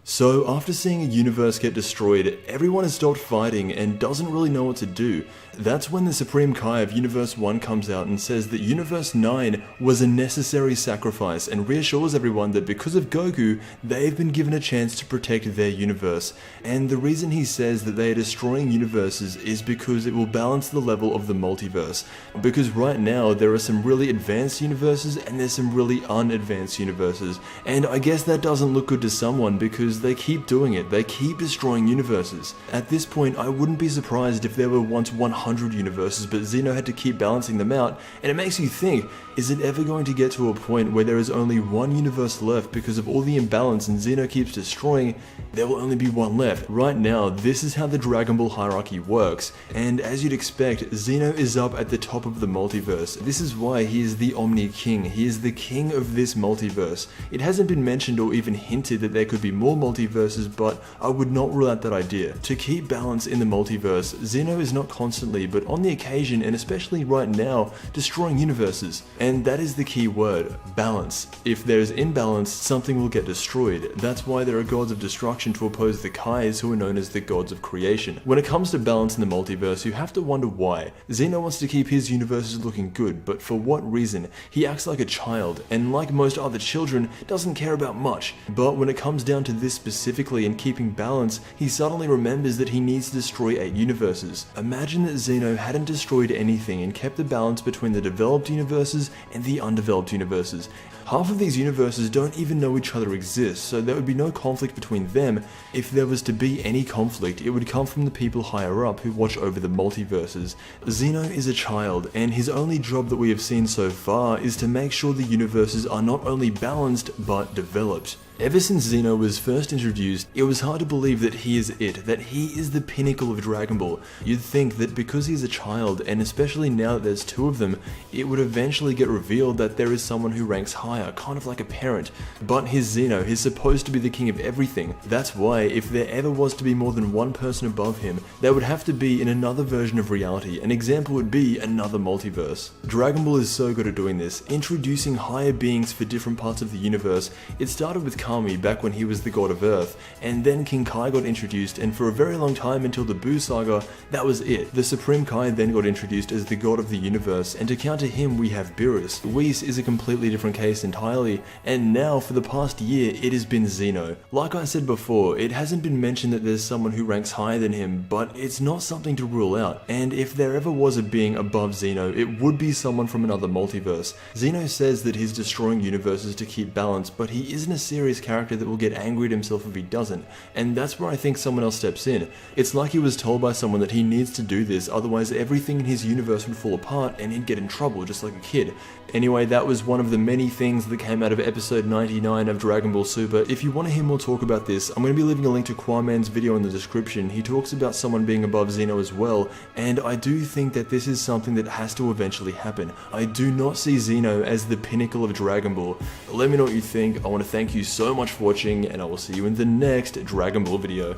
So after seeing a universe get destroyed, everyone has stopped fighting and doesn't really know what to do. That's when the Supreme Kai of Universe 1 comes out and says that Universe 9 was a necessary sacrifice and reassures everyone that because of Goku, they've been given a chance to protect their universe. And the reason he says that they are destroying universes is because it will balance the level of the multiverse. Because right now there are some really advanced universes and there's some really unadvanced universes. And I guess that doesn't look good to someone because they keep doing it, they keep destroying universes. At this point, I wouldn't be surprised if there were once 100 universes, but Xeno had to keep balancing them out, and it makes you think, is it ever going to get to a point where there is only one universe left because of all the imbalance and Xeno keeps destroying, there will only be one left. Right now, this is how the Dragon Ball hierarchy works, and as you'd expect, Xeno is up at the top of the multiverse. This is why he is the Omni King, he is the king of this multiverse. It hasn't been mentioned or even hinted that there could be more multiverses, but I would not rule out that idea. To keep balance in the multiverse, Xeno is not constantly, but on the occasion, and especially right now, destroying universes. And that is the key word, balance. If there is imbalance, something will get destroyed. That's why there are gods of destruction to oppose the Kais, who are known as the gods of creation. When it comes to balance in the multiverse, you have to wonder why. Xeno wants to keep his universes looking good, but for what reason? He acts like a child, and like most other children, doesn't care about much. But when it comes down to this specifically and keeping balance, he suddenly remembers that he needs to destroy 8 universes. Imagine that Xeno hadn't destroyed anything and kept the balance between the developed universes and the undeveloped universes. Half of these universes don't even know each other exist, so there would be no conflict between them. If there was to be any conflict, it would come from the people higher up who watch over the multiverses. Xeno is a child, and his only job that we have seen so far is to make sure the universes are not only balanced, but developed. Ever since Xeno was first introduced, it was hard to believe that he is it, that he is the pinnacle of Dragon Ball. You'd think that because he's a child, and especially now that there's 2 of them, it would eventually get revealed that there is someone who ranks higher, kind of like a parent. But he's Xeno, he's supposed to be the king of everything. That's why, if there ever was to be more than one person above him, there would have to be in another version of reality. An example would be another multiverse. Dragon Ball is so good at doing this, introducing higher beings for different parts of the universe. It started with Kami back when he was the god of Earth, and then King Kai got introduced, and for a very long time until the Buu Saga, that was it. The Supreme Kai then got introduced as the god of the universe, and to counter him we have Beerus. Whis is a completely different case entirely, and now for the past year it has been Xeno. Like I said before, it hasn't been mentioned that there's someone who ranks higher than him, but it's not something to rule out, and if there ever was a being above Xeno, it would be someone from another multiverse. Xeno says that he's destroying universes to keep balance, but he isn't a serious character that will get angry at himself if he doesn't, and that's where I think someone else steps in. It's like he was told by someone that he needs to do this, otherwise everything in his universe would fall apart and he'd get in trouble just like a kid. Anyway, that was one of the many things that came out of episode 99 of Dragon Ball Super. If you want to hear more talk about this, I'm going to be leaving a link to Kwaman's video in the description. He talks about someone being above Xeno as well, and I do think that this is something that has to eventually happen. I do not see Xeno as the pinnacle of Dragon Ball. Let me know what you think. I want to thank you so much for watching, and I will see you in the next Dragon Ball video.